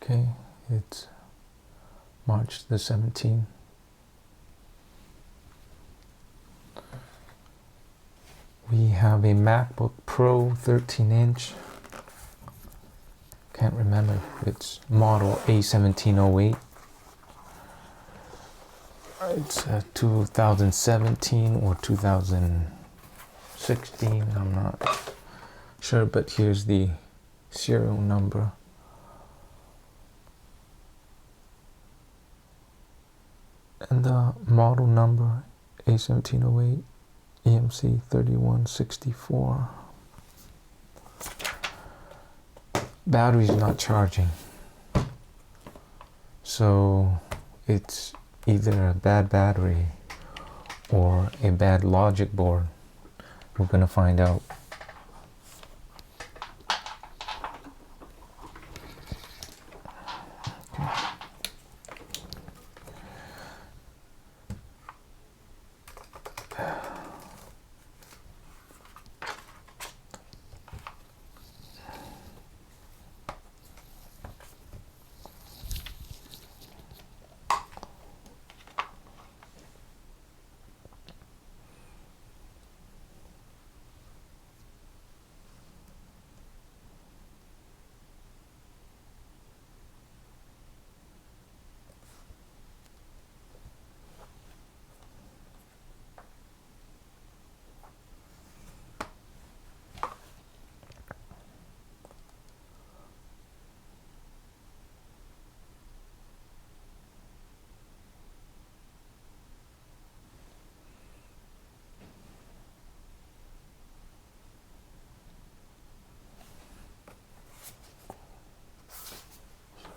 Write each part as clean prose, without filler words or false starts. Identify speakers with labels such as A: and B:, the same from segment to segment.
A: Okay, it's March the 17th. We have a MacBook Pro 13-inch. Can't remember if it's model a1708. It's 2017 or 2016, I'm not sure, but here's the serial number. And the model number, a1708 EMC 3164. Battery's not charging, so it's either a bad battery or a bad logic board. We're gonna find out.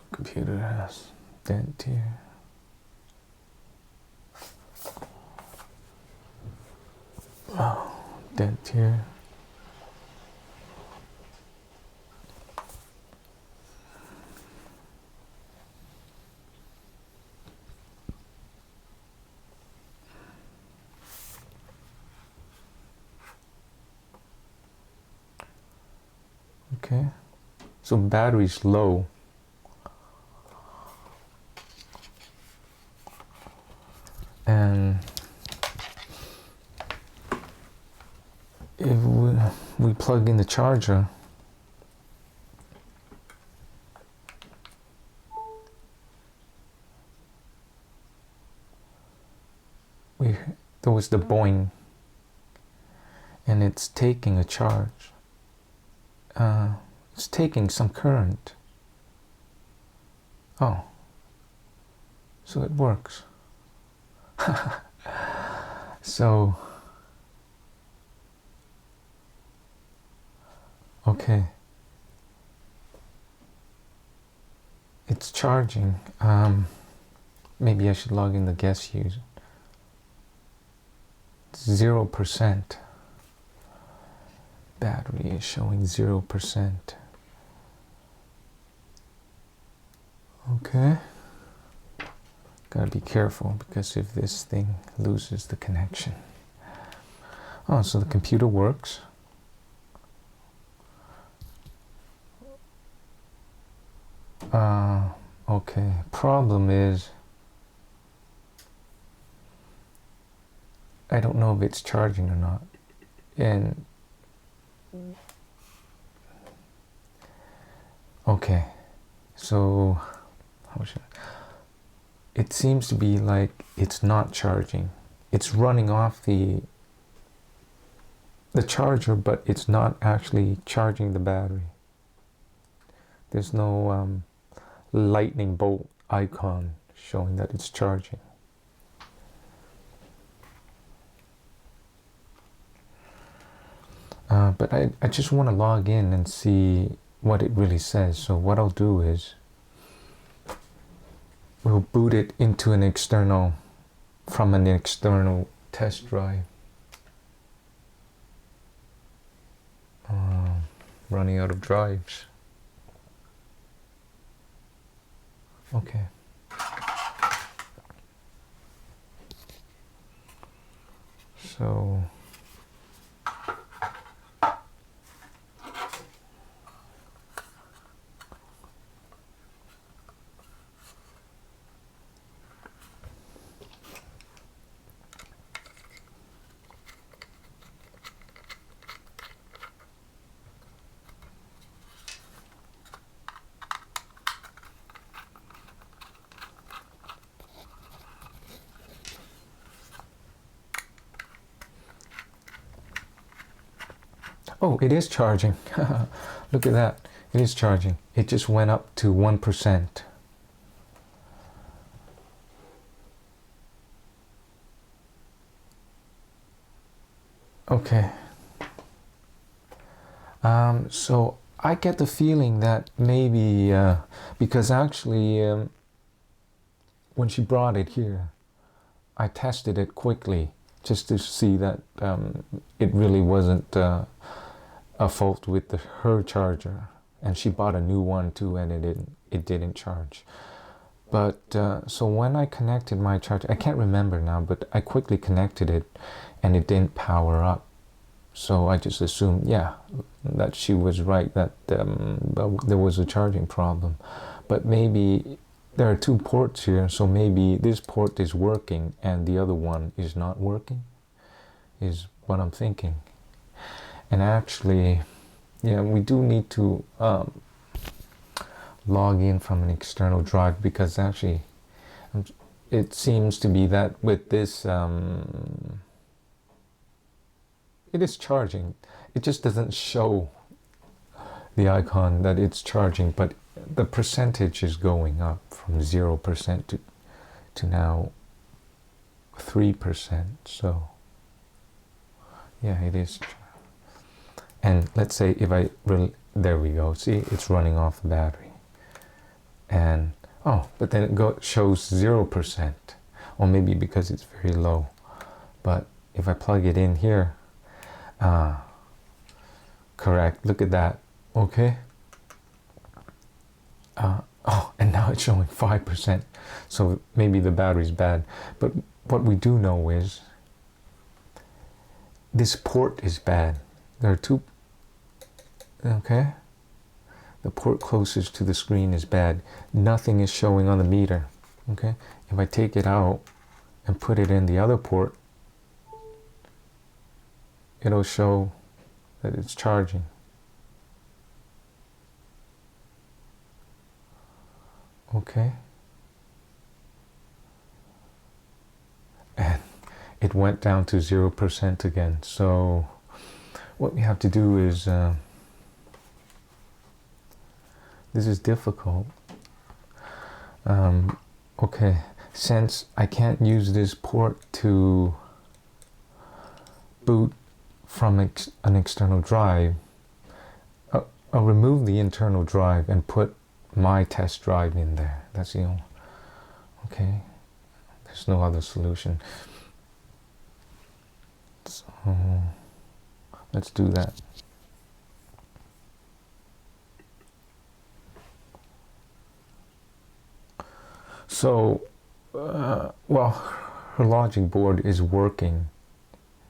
A: Computer has dent here. Oh, dent here. Okay, so battery's low. And if we plug in the charger, there was the boing, and it's taking a charge. It's taking some current. Oh, so it works. So, okay, it's charging. Maybe I should log in the guest user. 0%. Battery is showing 0%. Okay. Gotta be careful, because if this thing loses the connection. Oh, so the computer works. Okay, problem is I don't know if it's charging or not. And okay, so how should it seems to be like it's not charging. It's running off the charger, but it's not actually charging the battery. There's no lightning bolt icon showing that it's charging. But I just want to log in and see what it really says. So what I'll do is we'll boot it into an external, from an external test drive. Running out of drives. Okay. So Oh, it is charging. Look at that. It is charging. It just went up to 1%. Okay. So I get the feeling that maybe because actually when she brought it here, I tested it quickly just to see that it really wasn't a fault with her charger, and she bought a new one too, and it didn't charge. But so when I connected my charger, I can't remember now, but I quickly connected it, and it didn't power up. So I just assumed, yeah, that she was right, that there was a charging problem. But maybe there are two ports here, so maybe this port is working and the other one is not working, is what I'm thinking. And actually, yeah, we do need to log in from an external drive, because actually it seems to be that with this it is charging. It just doesn't show the icon that it's charging, but the percentage is going up from 0% to now 3%. So yeah, it is. And let's say if I there we go. See, it's running off the battery. And oh, but then it shows 0%, or maybe because it's very low. But if I plug it in here, correct, look at that. Okay. Oh, and now it's showing 5%, so maybe the battery's bad. But what we do know is this port is bad. There are two. Okay, the port closest to the screen is bad. Nothing is showing on the meter. Okay, if I take it out and put it in the other port, it'll show that it's charging. Okay, and it went down to 0% again. So what we have to do is this is difficult. Okay, since I can't use this port to boot from an external drive, I'll remove the internal drive and put my test drive in there. That's the only. Okay, there's no other solution. So let's do that. So well, her logic board is working,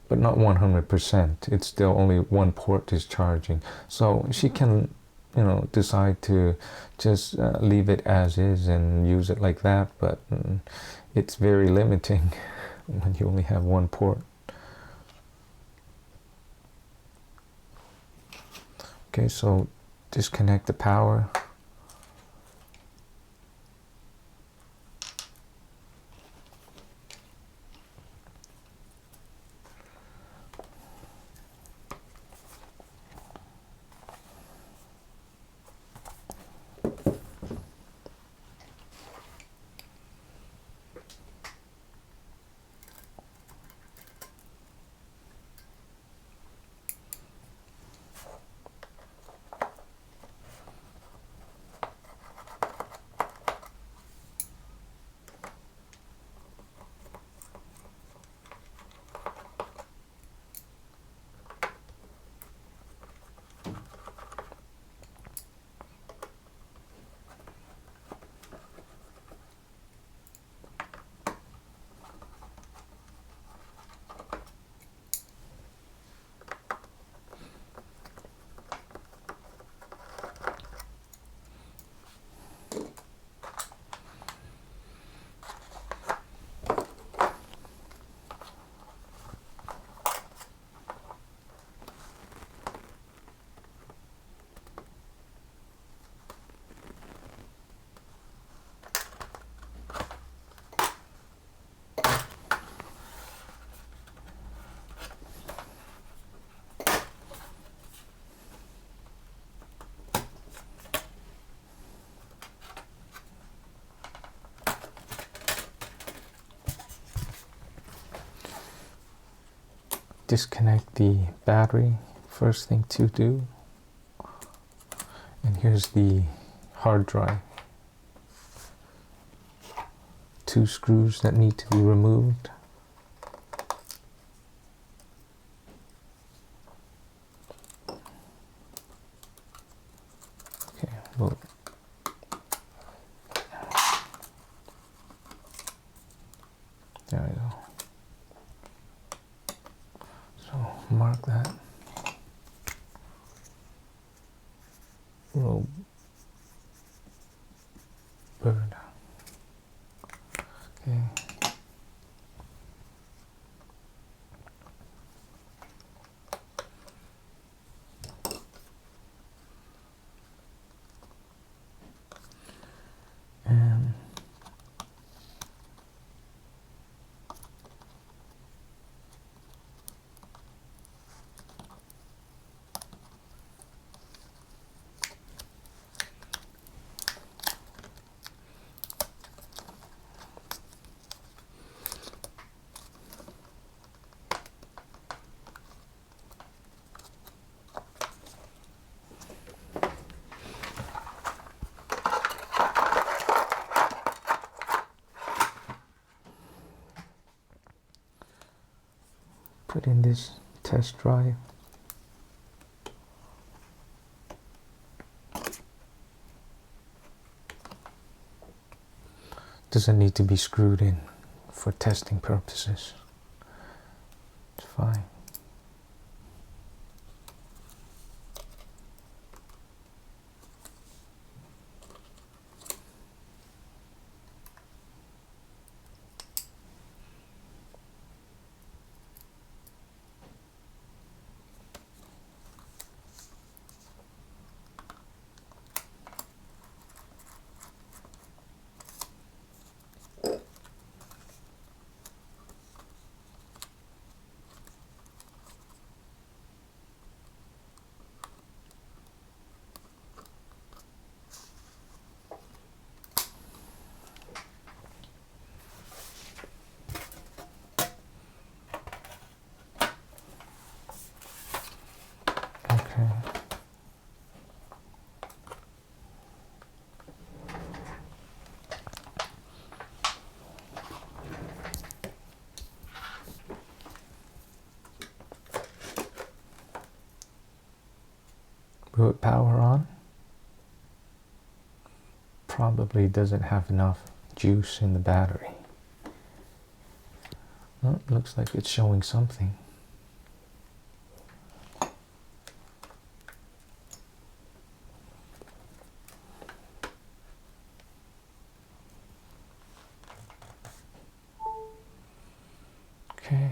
A: but not 100%. It's still only one port is charging. So she can, you know, decide to just leave it as is and use it like that, but it's very limiting when you only have one port. Okay, so disconnect the power. disconnect the battery, first thing to do. And here's the hard drive. 2 screws that need to be removed. Okay, well, there we go. So mark that. Roberta. Okay. And put in this test drive. Doesn't need to be screwed in for testing purposes. It's fine. Okay. Put power on. Probably doesn't have enough juice in the battery. Well, it looks like it's showing something. Okay.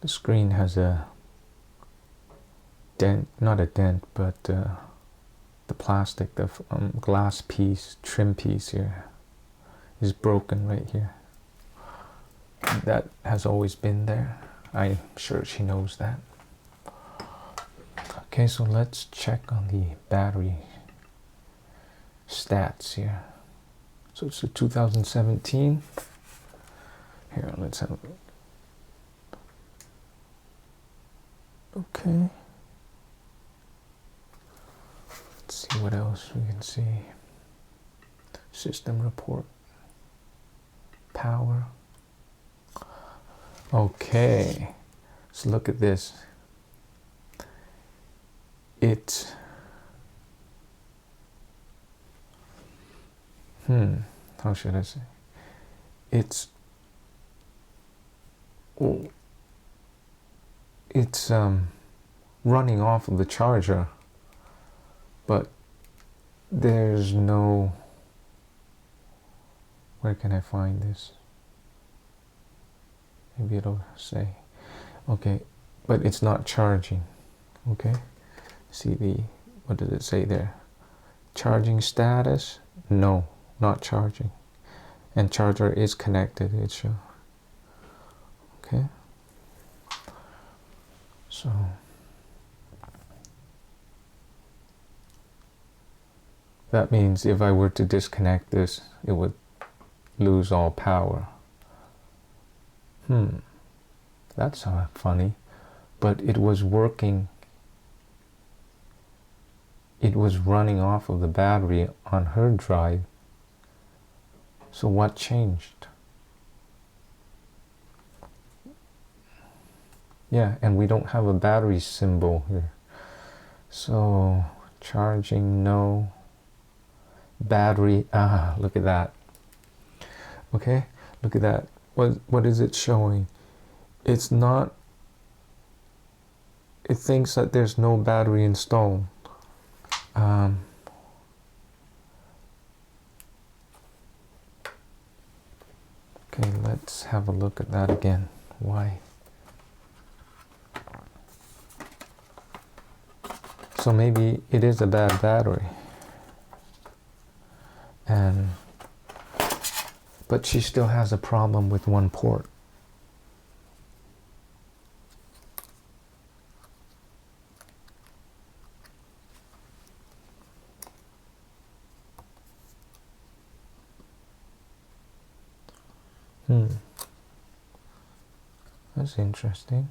A: The screen has a dent, not a dent, but the plastic, the glass piece, trim piece here is broken right here. That has always been there. I'm sure she knows that. Okay, so let's check on the battery stats here. So it's a 2017. Here, let's have a look. Okay. Let's see what else we can see. System report. Power. Okay. So look at this. how should I say, it's running off of the charger, but there's no, where can I find this? Maybe it'll say, okay, but it's not charging. Okay, see the, what does it say there? Charging status? No, not charging. And charger is connected, it shows. Okay, so that means if I were to disconnect this, it would lose all power. That's funny, but it was working. It was running off of the battery on her drive. So what changed? Yeah, and we don't have a battery symbol here. So charging, no. Battery, look at that. Okay, look at that. What is it showing? It's not, it thinks that there's no battery installed. Okay, let's have a look at that again. Why? So maybe it is a bad battery. But she still has a problem with one port. That's interesting.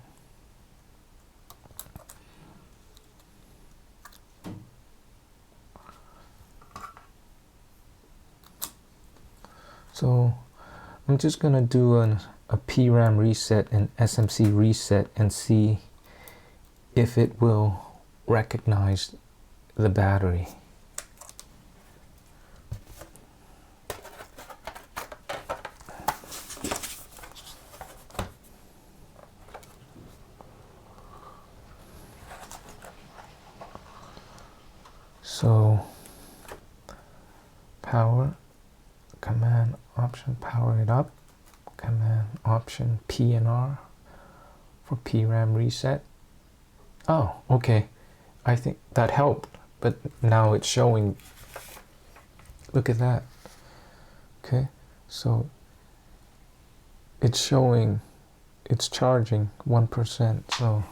A: So I'm just gonna do a PRAM reset and SMC reset and see if it will recognize the battery. So power, command option, power it up, command option P and R for PRAM reset. Oh, okay, I think that helped, but now it's showing, look at that. Okay, so it's showing it's charging 1%, so,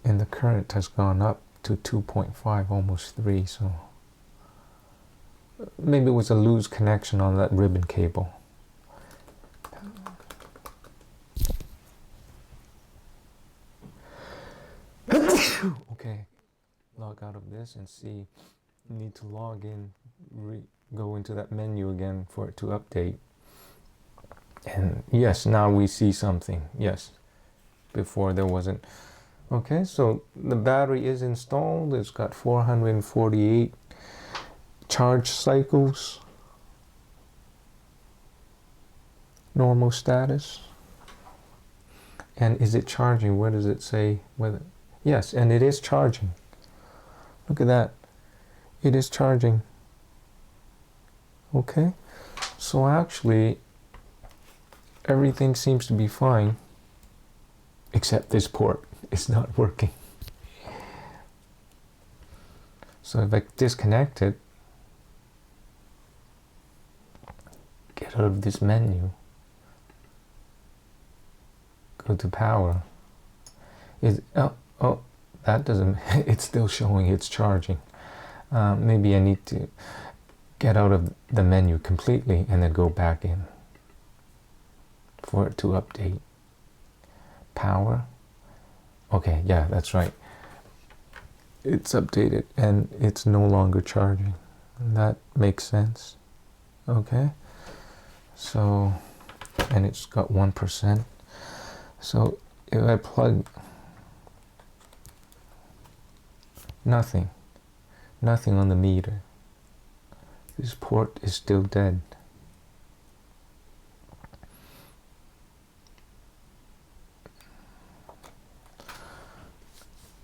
A: and the current has gone up to 2.5, almost 3, so maybe it was a loose connection on that ribbon cable. Okay, log out of this and see. You need to log in, go into that menu again for it to update. And yes, now we see something. Yes, before there wasn't. Okay, so the battery is installed. It's got 448 charge cycles. Normal status. And is it charging? Where does it say whether? Yes, and it is charging. Look at that. It is charging. Okay, so actually everything seems to be fine except this port. It's not working. So if I disconnect it, get out of this menu, go to power, oh, that doesn't, it's still showing it's charging. Maybe I need to get out of the menu completely and then go back in for it to update. Power. Okay, yeah, that's right. It's updated and it's no longer charging. That makes sense. Okay. So, and it's got 1%. So if I plug nothing, Nothing on the meter. This port is still dead.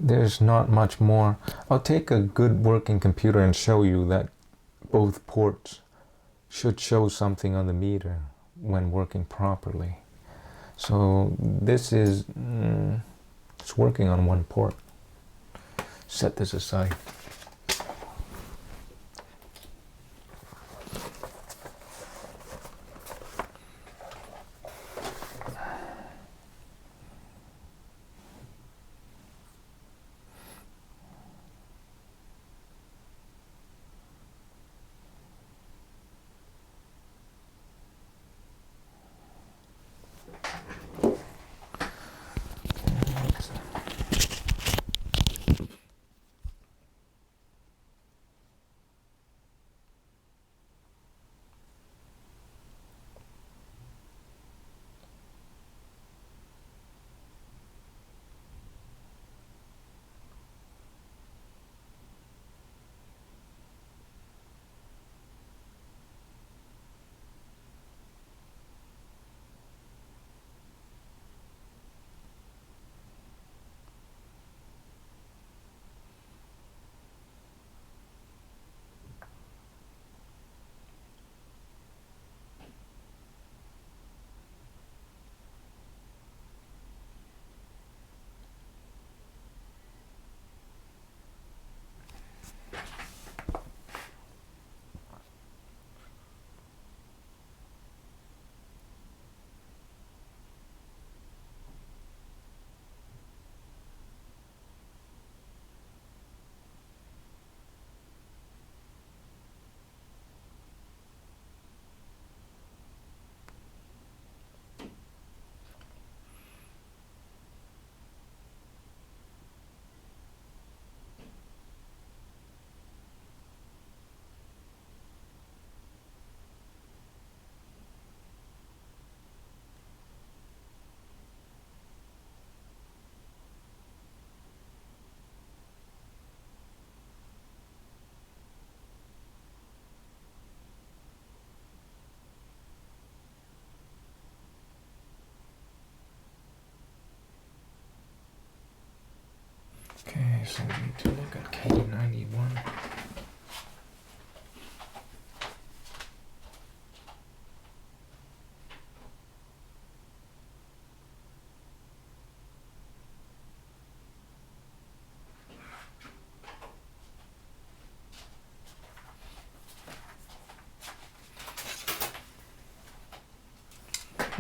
A: There's not much more. I'll take a good working computer and show you that both ports should show something on the meter when working properly. So this is it's working on one port. Set this aside. Okay, so we need to look at K91.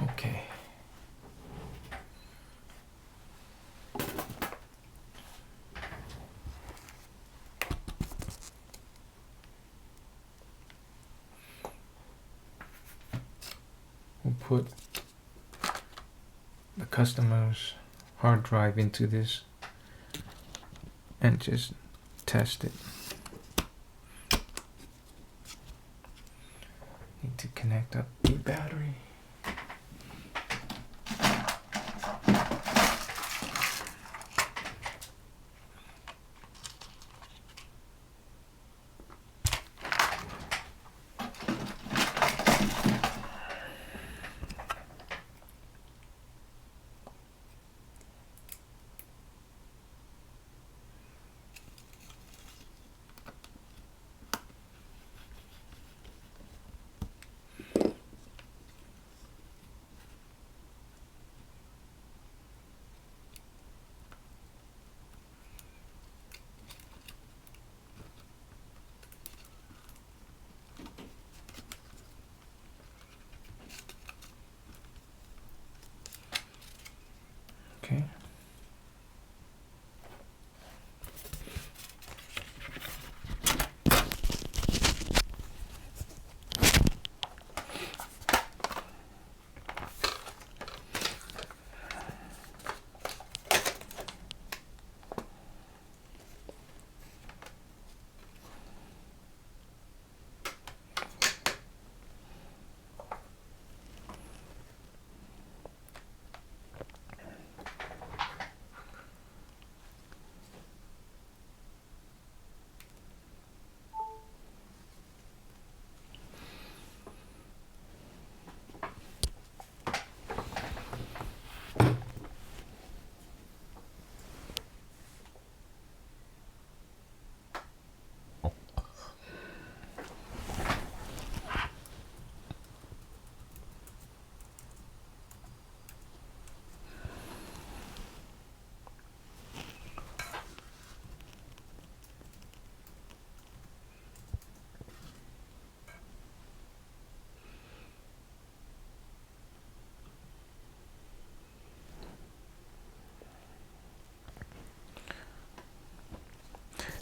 A: Okay. We'll put the customer's hard drive into this and just test it. Need to connect up the battery. Okay.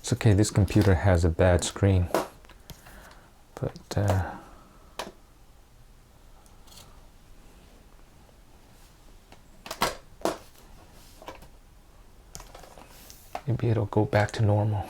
A: It's okay, this computer has a bad screen, but maybe it'll go back to normal.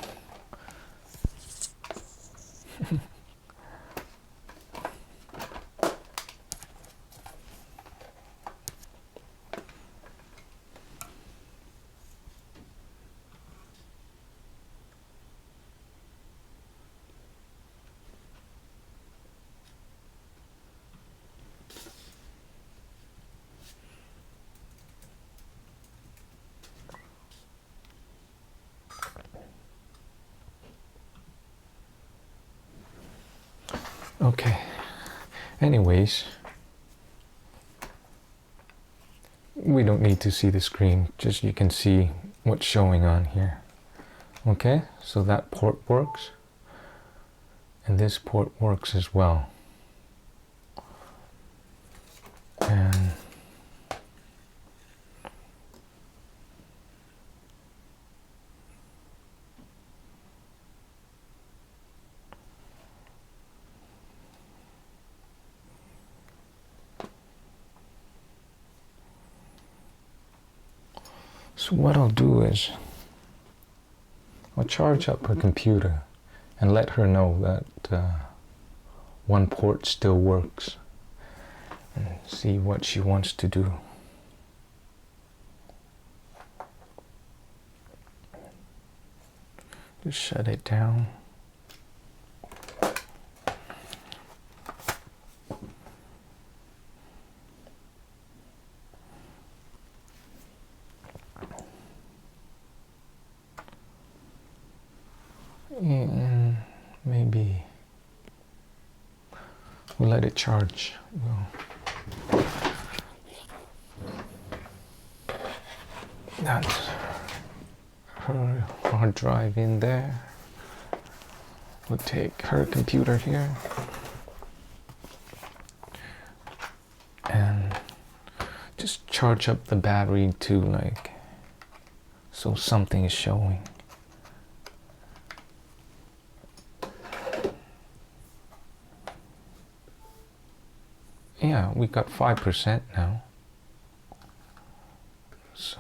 A: Okay, anyways, we don't need to see the screen, just you can see what's showing on here. Okay, so that port works, and this port works as well. And so what I'll do is I'll charge up her computer and let her know that one port still works, and see what she wants to do. Just shut it down. And maybe we'll let it charge. That's her hard drive in there. We'll take her computer here and just charge up the battery to, like, so something is showing. Yeah, we got 5% now. So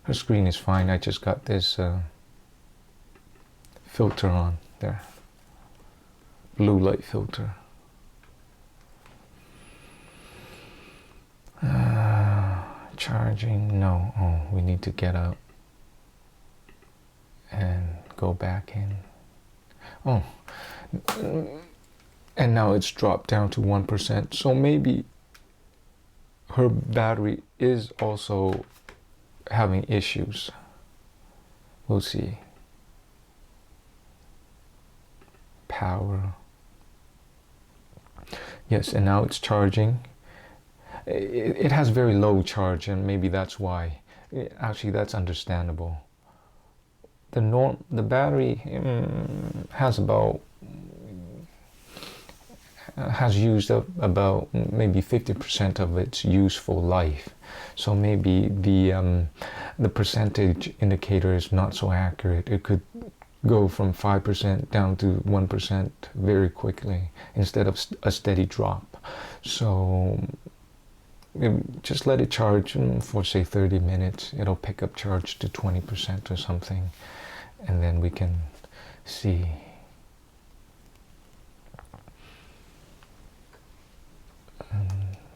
A: her screen is fine. I just got this filter on there, blue light filter. Charging, no. Oh, we need to get up and go back in. Oh, and now it's dropped down to 1%. So maybe her battery is also having issues. We'll see. Power. Yes, and now it's charging. It has very low charge, and maybe that's why. Actually, that's understandable. The battery has used up about maybe 50% of its useful life. So maybe the percentage indicator is not so accurate. It could go from 5% down to 1% very quickly instead of a steady drop. So just let it charge for, say, 30 minutes. It'll pick up charge to 20% or something, and then we can see.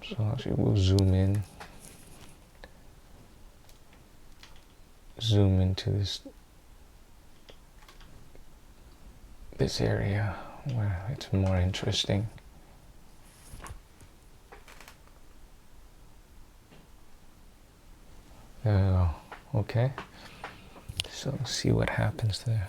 A: So actually we'll zoom into this area where it's more interesting. There we go. Okay, so see what happens there.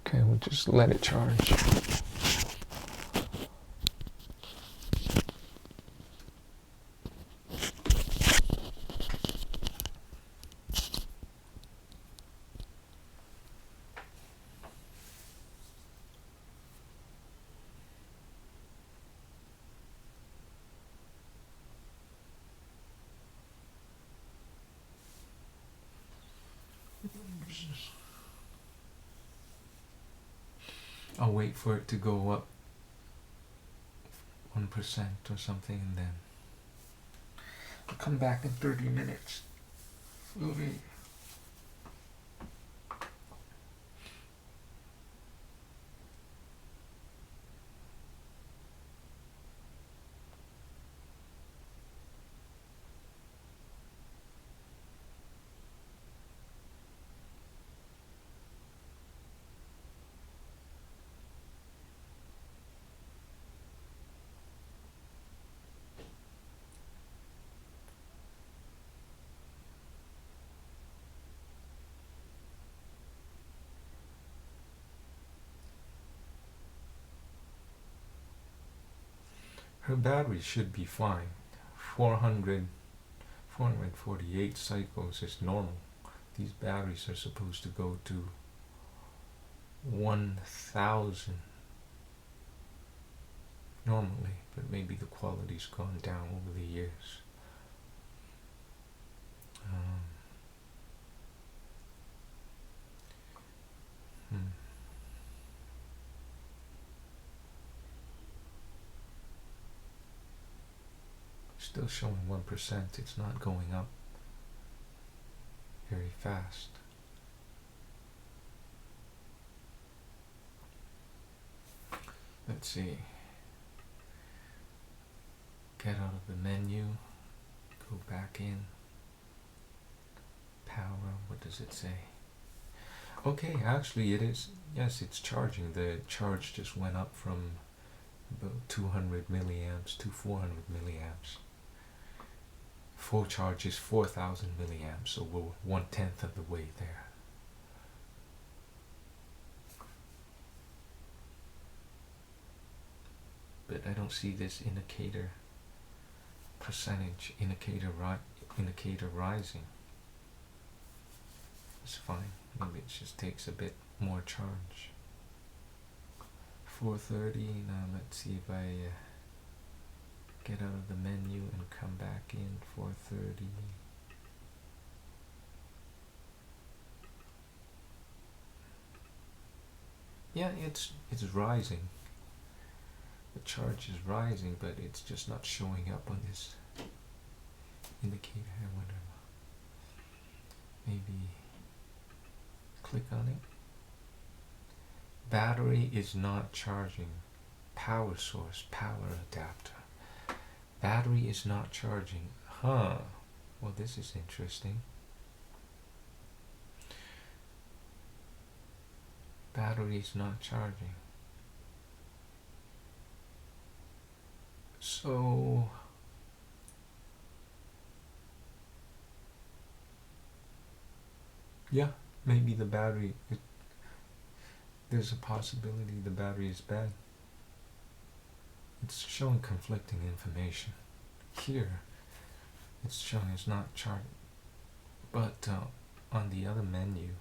A: Okay, we'll just let it charge. I'll wait for it to go up 1% or something, and then I'll come back in 30 minutes. Okay. Her battery should be fine. 448 cycles is normal. These batteries are supposed to go to 1000 normally, but maybe the quality's gone down over the years. Still showing 1%. It's not going up very fast. Let's see. Get out of the menu. Go back in. Power. What does it say? Okay, actually it is. Yes, it's charging. The charge just went up from about 200 milliamps to 400 milliamps. Full charge is 4,000 milliamps, so we're 1/10 of the way there. But I don't see this indicator percentage indicator rising. It's fine. Maybe it just takes a bit more charge. 4:30. Now let's see if I get out of the menu and come back in. 4:30. Yeah, it's rising. The charge is rising, but it's just not showing up on this indicator. I wonder. Maybe click on it. Battery is not charging. Power source, power adapter. Battery is not charging. Huh. Well, this is interesting. Battery is not charging. So yeah, maybe the battery, there's a possibility the battery is bad. It's showing conflicting information. Here, it's showing it's not charging. But on the other menu,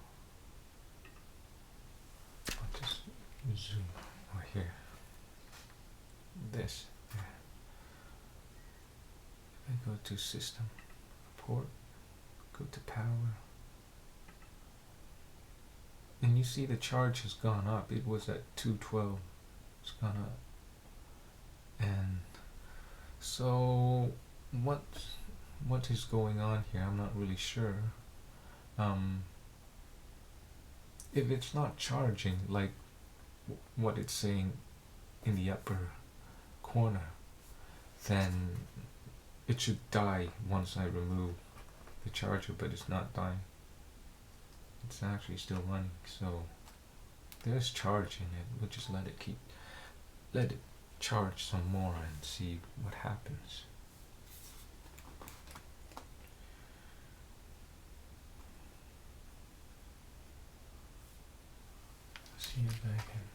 A: I'll just zoom over here. This. There. I go to system, port, go to power. And you see the charge has gone up. It was at 212. It's gone up. And so what is going on here? I'm not really sure. If it's not charging like what it's saying in the upper corner, then it should die once I remove the charger, but it's not dying. It's actually still running, so there's charge in it. We'll just let it charge some more and see what happens. See if I can.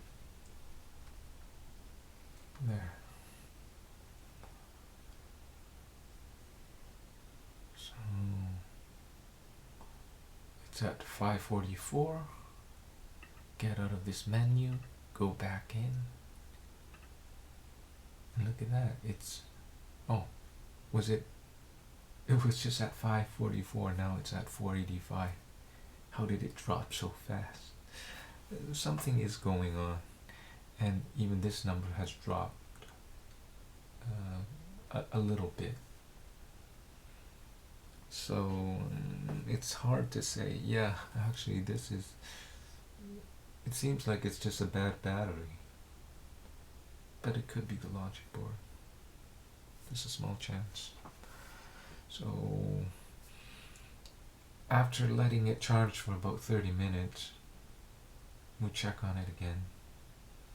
A: There. So it's at 544. Get out of this menu, go back in. And look at that. It's, oh, was it? It was just at 544. Now it's at 485. how did it drop so fast? Something is going on, and even this number has dropped a little bit. So it's hard to say, yeah, actually this is, it seems like it's just a bad battery, but it could be the logic board. There's a small chance. So after letting it charge for about 30 minutes, we check on it again,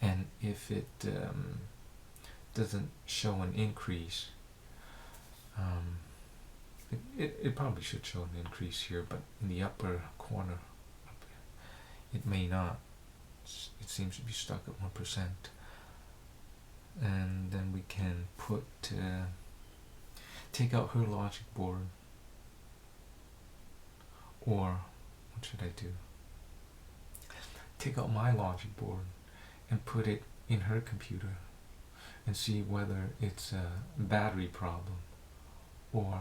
A: and if it doesn't show an increase, it probably should show an increase here, but in the upper corner it may not. It seems to be stuck at 1%, and then we can put take out her logic board, or what should I do? Take out my logic board and put it in her computer and see whether it's a battery problem or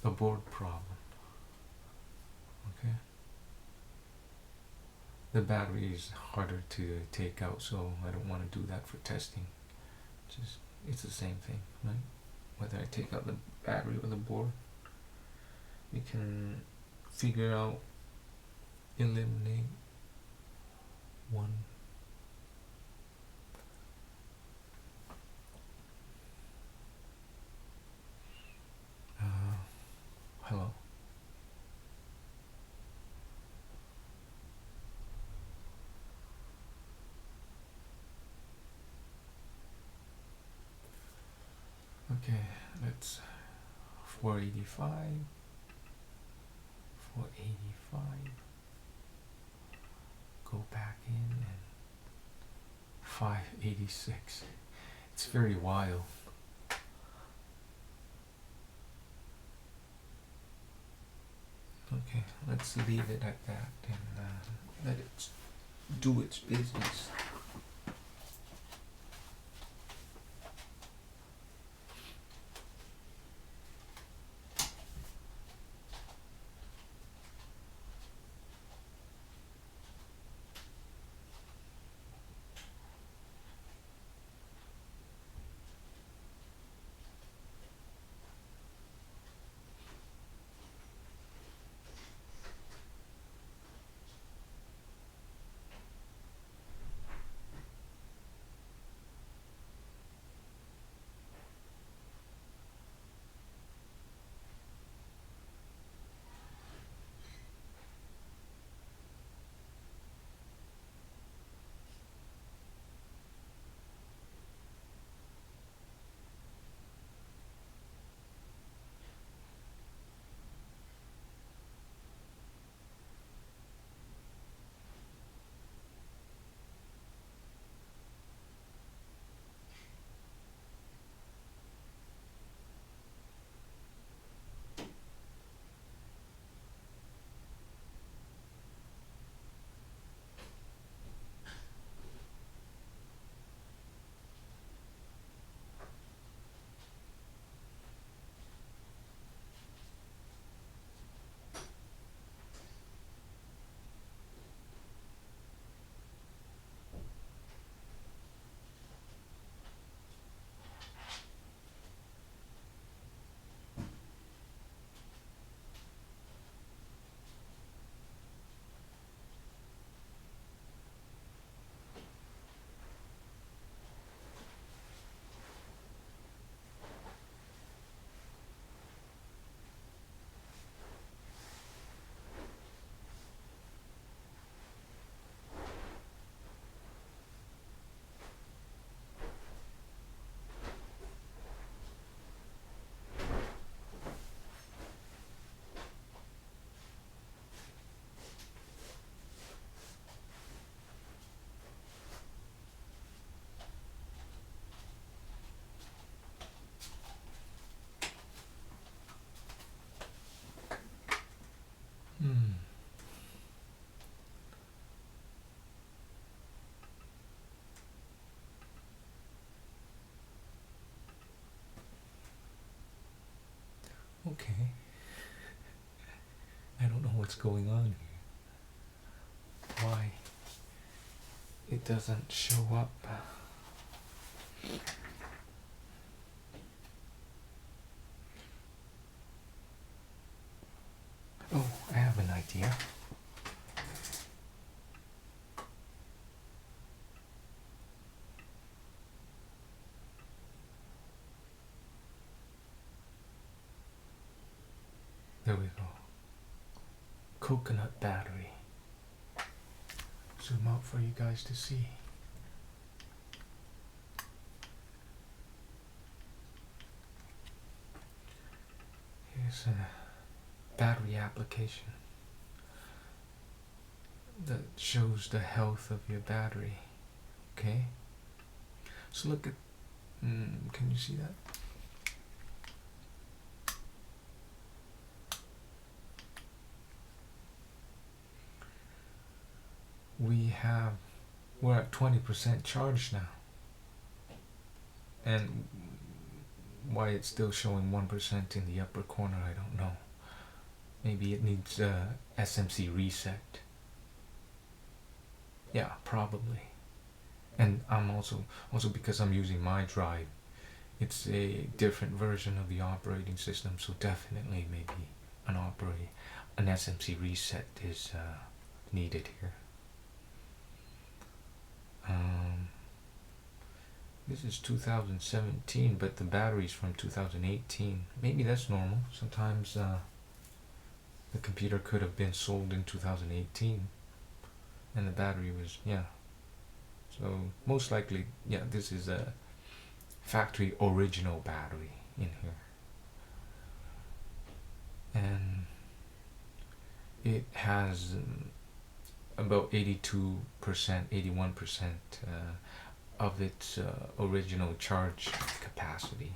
A: a board problem. Okay? The battery is harder to take out, so I don't want to do that for testing. It's the same thing, right? Whether I take out the battery or the board, we can figure out, eliminate one. Hello. Okay, let's 485, 485, go back in, and 586. It's very wild. Okay, let's leave it at that and let it do its business. Okay. I don't know what's going on here. Why it doesn't show up. Oh, I have an idea. There we go. Coconut battery. Zoom out for you guys to see. Here's a battery application that shows the health of your battery. Okay? So look at, can you see that? We're at 20% charge now. And why it's still showing 1% in the upper corner, I don't know. Maybe it needs SMC reset. Yeah, probably. And I'm also because I'm using my drive, it's a different version of the operating system, so definitely maybe an SMC reset is needed here. This is 2017, but the battery's from 2018. Maybe that's normal. Sometimes the computer could have been sold in 2018 and the battery was, yeah. So most likely, yeah, this is a factory original battery in here. And it has about 82%, 81% of its original charge capacity,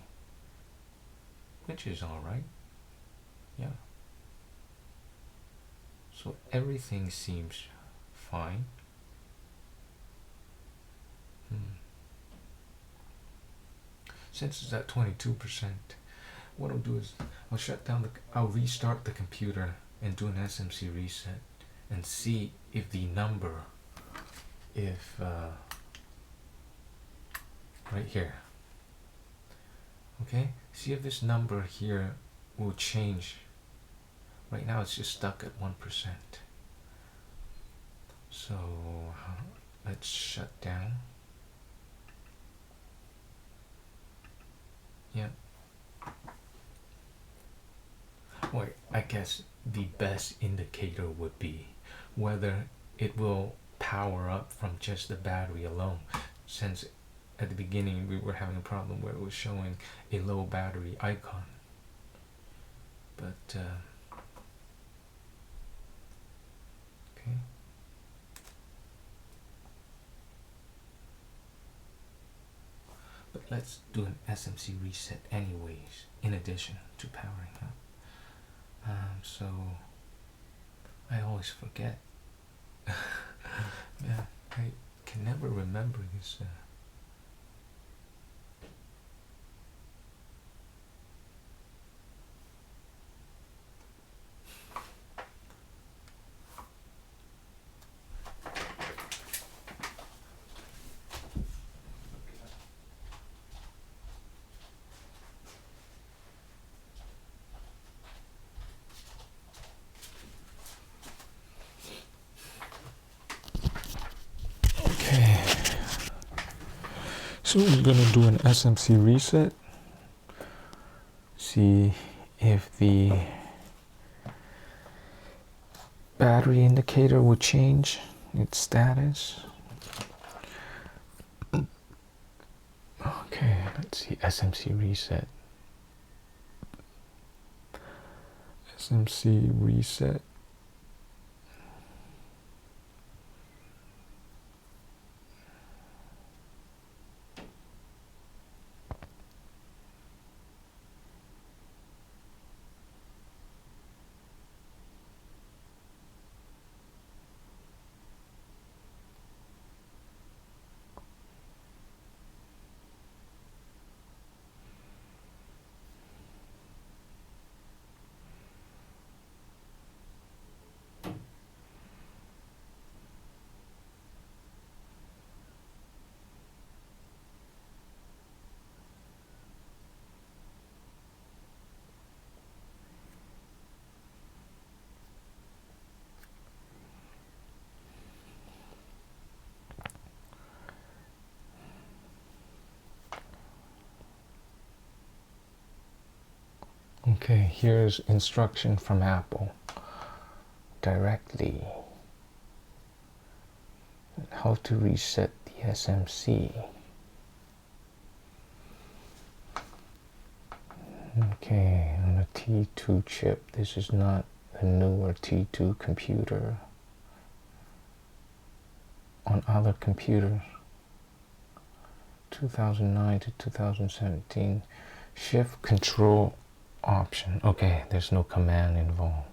A: which is all right. Yeah. So everything seems fine. Since it's at 22%, what I'll do is I'll restart the computer and do an SMC reset and see if the number, right here, okay, see if this number here will change. Right now it's just stuck at 1%. So let's shut down. Yeah. Well, I guess the best indicator would be whether it will power up from just the battery alone, since at the beginning we were having a problem where it was showing a low battery icon. But okay. But let's do an SMC reset anyways, in addition to powering up. So I always forget. Yeah, I can never remember this. So we're gonna do an SMC reset, see if the battery indicator will change its status. Okay, let's see, SMC reset. SMC reset. Okay, here's instruction from Apple directly. How to reset the SMC. Okay, on a T2 chip. This is not a newer T2 computer. On other computers, 2009 to 2017, shift control option. Okay, there's no command involved.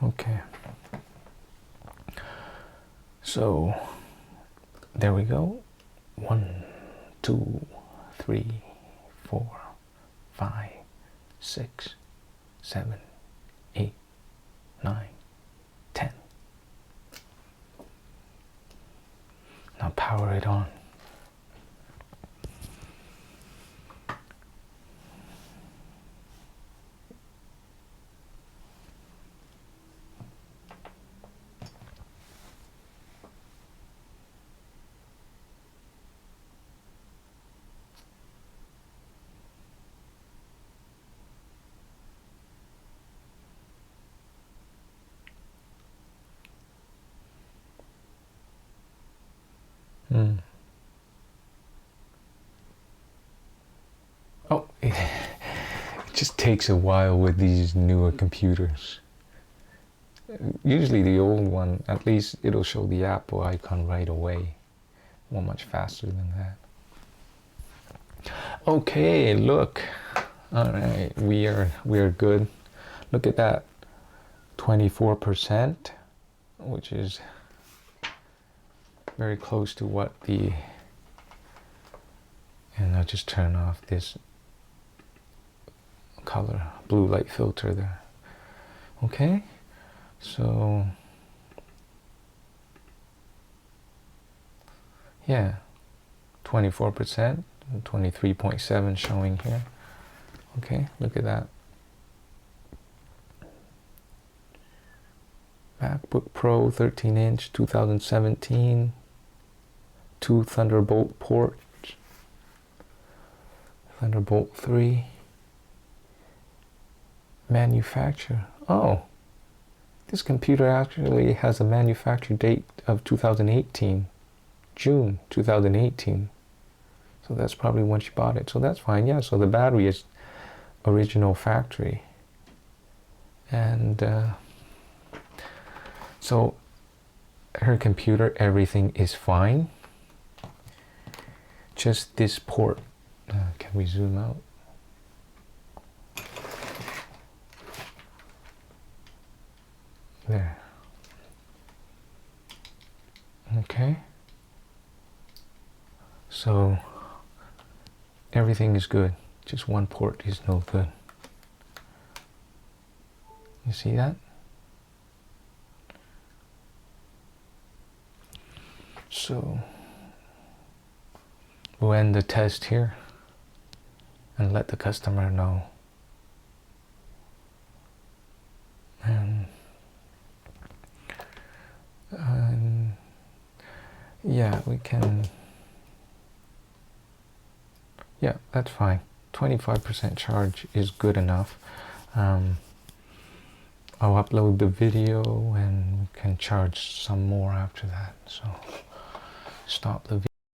A: Okay, so there we go. 1, 2, 3, 4, 5, 6, 7, 8, 9, 10. Now power it on. Oh, it just takes a while with these newer computers. Usually the old one, at least it'll show the Apple icon right away. Well, much faster than that. Okay, look. All right, we are good. Look at that, 24%, which is very close to what the. And I'll just turn off this color blue light filter there. Okay, so yeah, 24%, 23.7 showing here. Okay, look at that. Macbook Pro 13-inch 2017, 2 Thunderbolt ports, Thunderbolt 3. Manufacturer. Oh, this computer actually has a manufacture date of 2018, June 2018. So that's probably when she bought it. So that's fine. Yeah, so the battery is original factory. And so her computer, everything is fine. Just this port. Can we zoom out? There. Okay. So everything is good. Just one port is no good. You see that? So we'll end the test here and let the customer know. And yeah, we can. Yeah, that's fine. 25% charge is good enough. I'll upload the video and we can charge some more after that. So stop the video.